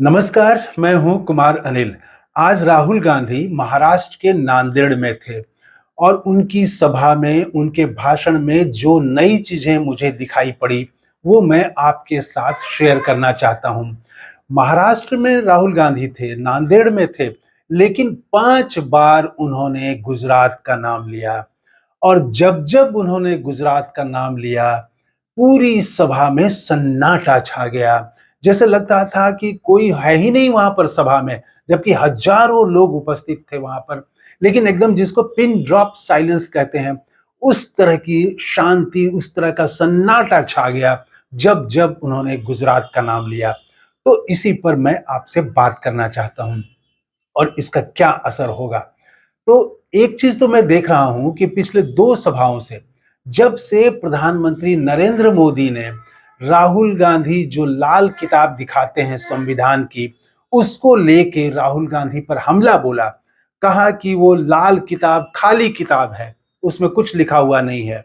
नमस्कार, मैं हूं कुमार अनिल। आज राहुल गांधी महाराष्ट्र के नांदेड़ में थे और उनकी सभा में, उनके भाषण में जो नई चीजें मुझे दिखाई पड़ी, वो मैं आपके साथ शेयर करना चाहता हूं। महाराष्ट्र में राहुल गांधी थे, नांदेड़ में थे, लेकिन 5 बार उन्होंने गुजरात का नाम लिया और जब-जब उन्होंने गुजरात का नाम लिया, पूरी सभा में सन्नाटा छा गया। जैसे लगता था कि कोई है ही नहीं वहां पर सभा में, जबकि हजारों लोग उपस्थित थे वहां पर। लेकिन एकदम जिसको पिन ड्रॉप साइलेंस कहते हैं, उस तरह की शांति, उस तरह का सन्नाटा छा गया जब जब उन्होंने गुजरात का नाम लिया। तो इसी पर मैं आपसे बात करना चाहता हूं और इसका क्या असर होगा। तो एक चीज तो मैं देख रहा हूं कि पिछले 2 सभाओं से, जब से प्रधानमंत्री नरेंद्र मोदी ने राहुल गांधी जो लाल किताब दिखाते हैं संविधान की, उसको लेके राहुल गांधी पर हमला बोला, कहा कि वो लाल किताब खाली किताब है, उसमें कुछ लिखा हुआ नहीं है।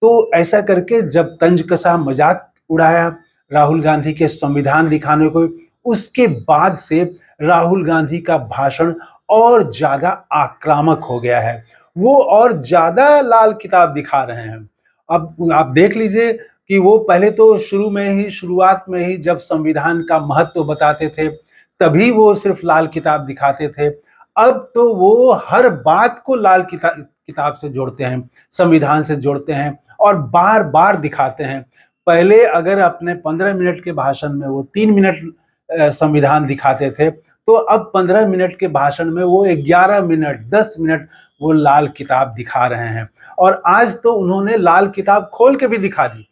तो ऐसा करके जब तंज कसा मजाक उड़ाया राहुल गांधी के संविधान दिखाने को, उसके बाद से राहुल गांधी का भाषण और ज्यादा आक्रामक हो गया है। वो और ज्यादा लाल किताब दिखा रहे हैं। अब आप देख लीजिए कि वो पहले तो शुरुआत में ही जब संविधान का महत्व बताते थे, तभी वो सिर्फ लाल किताब दिखाते थे। अब तो वो हर बात को लाल किताब से जोड़ते हैं, संविधान से जोड़ते हैं और बार-बार दिखाते हैं। पहले अगर अपने 15 मिनट के भाषण में वो 3 मिनट संविधान दिखाते थे, तो अब 15 मिनट के भाषण में वो 11 मिनट, 10 मिनट वो लाल किताब दिखा रहे हैं। और आज तो उन्होंने लाल किताब खोल के भी दिखा दी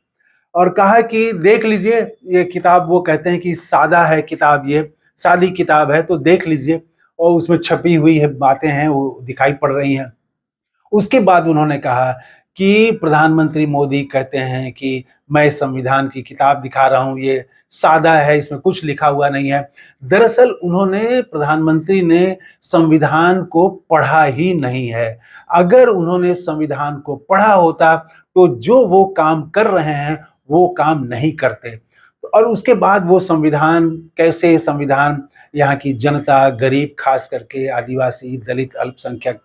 और कहा कि देख लीजिए, ये किताब, वो कहते हैं कि सादा है किताब, ये सादी किताब है, तो देख लीजिए। और उसमें छपी हुई है बातें हैं, वो दिखाई पड़ रही हैं। उसके बाद उन्होंने कहा कि प्रधानमंत्री मोदी कहते हैं कि मैं संविधान की किताब दिखा रहा हूं, ये सादा है, इसमें कुछ लिखा हुआ नहीं है। दरअसल उन्होंने, प्रधानमंत्री ने संविधान को पढ़ा ही नहीं है। अगर उन्होंने संविधान को पढ़ा होता तो जो वो काम कर रहे हैं वो काम नहीं करते। और उसके बाद वो संविधान, कैसे संविधान यहाँ की जनता, गरीब, खास करके आदिवासी, दलित, अल्पसंख्यक,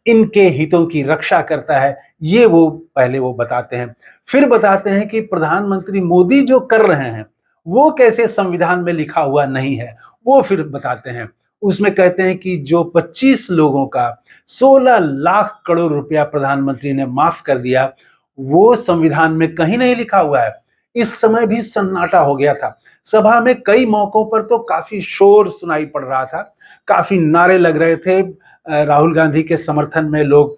इनके हितों की रक्षा करता है, ये वो पहले वो बताते हैं। फिर बताते हैं कि प्रधानमंत्री मोदी जो कर रहे हैं, वो कैसे संविधान में लिखा हुआ नहीं है, वो फिर बताते हैं। उसमें कहते हैं कि जो 25 लोगों का 16 लाख करोड़ रुपया प्रधानमंत्री ने माफ कर दिया, वो संविधान में कहीं नहीं लिखा हुआ है। इस समय भी सन्नाटा हो गया था। सभा में कई मौकों पर तो काफी शोर सुनाई पड़ रहा था, काफी नारे लग रहे थे, राहुल गांधी के समर्थन में लोग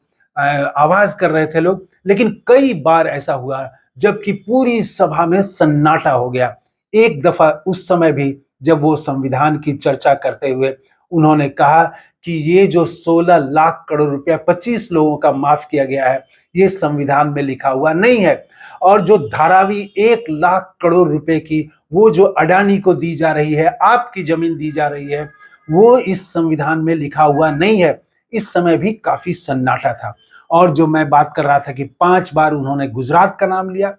आवाज कर रहे थे लोग। लेकिन कई बार ऐसा हुआ जबकि पूरी सभा में सन्नाटा हो गया। एक दफा उस समय भी जब वो संविधान की चर्चा करते हुए उन्होंने कहा कि ये जो 16 लाख करोड़ रुपया 25 लोगों का माफ किया गया है, ये संविधान में लिखा हुआ नहीं है। और जो धारावी 1 लाख करोड़ रुपए की, वो जो अडानी को दी जा रही है, आपकी जमीन दी जा रही है, वो इस संविधान में लिखा हुआ नहीं है। इस समय भी काफी सन्नाटा था। और जो मैं बात कर रहा था कि 5 बार उन्होंने गुजरात का नाम लिया,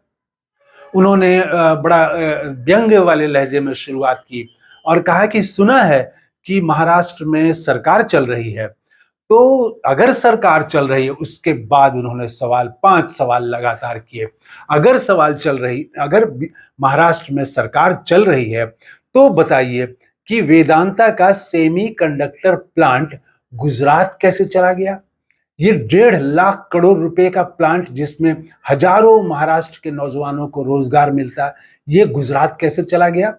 उन्होंने बड़ा व्यंग वाले लहजे में शुरुआत की और कहा कि सुना है कि महाराष्ट्र में सरकार चल रही है। तो अगर सरकार चल रही है, उसके बाद उन्होंने 5 सवाल लगातार किए। अगर महाराष्ट्र में सरकार चल रही है, तो बताइए कि वेदांता का सेमीकंडक्टर प्लांट गुजरात कैसे चला गया? ये 1.5 लाख करोड़ रुपए का प्लांट, जिसमें हजारों महाराष्ट्र के नौजवानों को रोजगार मिलता, ये गुजरात कैसे चला गया?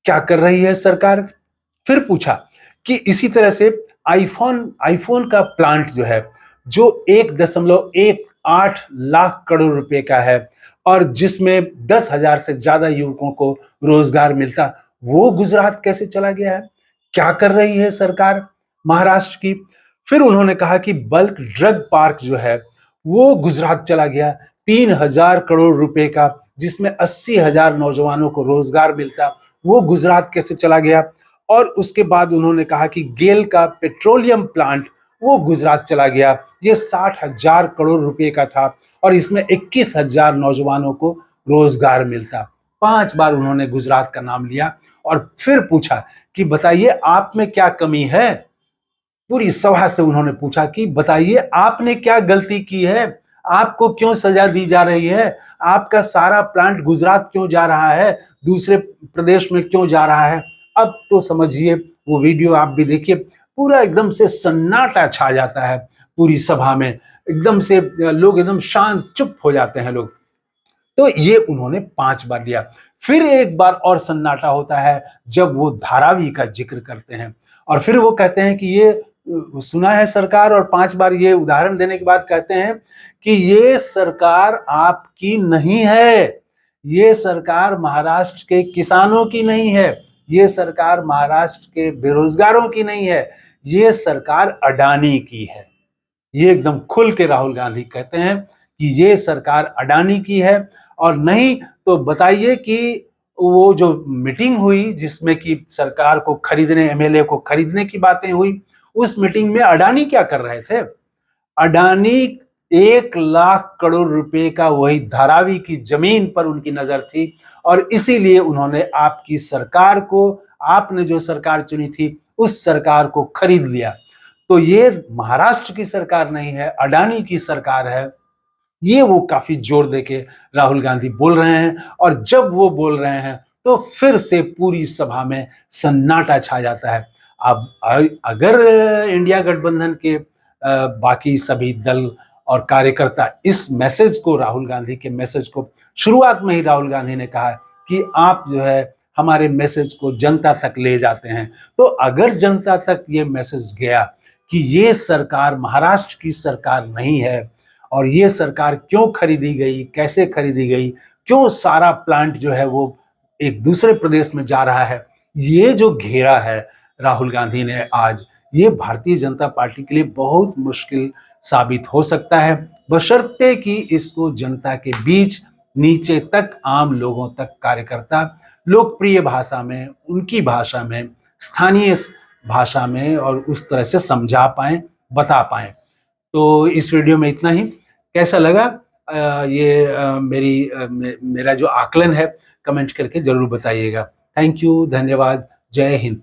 क्या कर रही है सरकार? फिर पूछा कि इसी तरह से आईफोन का प्लांट जो है, जो 1.18 लाख करोड़ रुपए का है और जिसमें 10,000 से ज्यादा युवकों को रोजगार मिलता, वो गुजरात कैसे चला गया है? क्या कर रही है सरकार महाराष्ट्र की? फिर उन्होंने कहा कि बल्क ड्रग पार्क जो है, वो गुजरात चला गया, 3,000 करोड़ रुपए का, जिसमें 80,000 नौजवानों को रोजगार मिलता, वो गुजरात कैसे चला गया? और उसके बाद उन्होंने कहा कि गेल का पेट्रोलियम प्लांट, वो गुजरात चला गया, ये 60,000 करोड़ रुपए का था और इसमें 21,000 नौजवानों को रोजगार मिलता। 5 बार उन्होंने गुजरात का नाम लिया और फिर पूछा कि बताइए आप में क्या कमी है। पूरी सभा से उन्होंने पूछा कि बताइए आपने क्या गलती की है, आपको क्यों सजा दी जा रही है, आपका सारा प्लांट गुजरात क्यों जा रहा है, दूसरे प्रदेश में क्यों जा रहा है। अब तो समझिए, वो वीडियो आप भी देखिए, पूरा एकदम से सन्नाटा छा जाता है पूरी सभा में, एकदम से लोग एकदम शांत चुप हो जाते हैं लोग। तो ये उन्होंने 5 बार लिया। फिर एक बार और सन्नाटा होता है जब वो धारावी का जिक्र करते हैं, और फिर वो कहते हैं कि ये सुना है सरकार, और 5 बार ये उदाहरण देने के बाद कहते हैं कि ये सरकार आपकी नहीं है, ये सरकार महाराष्ट्र के किसानों की नहीं है, ये सरकार महाराष्ट्र के बेरोजगारों की नहीं है, ये सरकार अडानी की है। ये एकदम खुल के राहुल गांधी कहते हैं कि ये सरकार अडानी की है। और नहीं तो बताइए कि वो जो मीटिंग हुई जिसमें कि सरकार को खरीदने, एमएलए को खरीदने की बातें हुई, उस मीटिंग में अडानी क्या कर रहे थे। अडानी 1 लाख करोड़ रुपए का वही धारावी की जमीन पर उनकी नजर थी, और इसीलिए उन्होंने आपकी सरकार को, आपने जो सरकार चुनी थी उस सरकार को खरीद लिया। तो ये महाराष्ट्र की सरकार नहीं है, अडानी की सरकार है। ये वो काफी जोर देके राहुल गांधी बोल रहे हैं, और जब वो बोल रहे हैं तो फिर से पूरी सभा में सन्नाटा छा जाता है। अब अगर इंडिया गठबंधन के बाकी सभी दल और कार्यकर्ता इस मैसेज को, राहुल गांधी के मैसेज को, शुरुआत में ही राहुल गांधी ने कहा कि आप जो है हमारे मैसेज को जनता तक ले जाते हैं, तो अगर जनता तक ये मैसेज गया कि ये सरकार महाराष्ट्र की सरकार नहीं है, और ये सरकार क्यों खरीदी गई, कैसे खरीदी गई, क्यों सारा प्लांट जो है वो एक दूसरे प्रदेश में जा रहा है, ये जो घेरा है राहुल गांधी ने आज, ये भारतीय जनता पार्टी के लिए बहुत मुश्किल साबित हो सकता है, बशर्ते कि इसको जनता के बीच, नीचे तक, आम लोगों तक कार्यकर्ता लोकप्रिय भाषा में, उनकी भाषा में, स्थानीय भाषा में और उस तरह से समझा पाएं, बता पाएं। तो इस वीडियो में इतना ही। कैसा लगा मेरा जो आकलन है, कमेंट करके जरूर बताइएगा। थैंक यू, धन्यवाद, जय हिंद।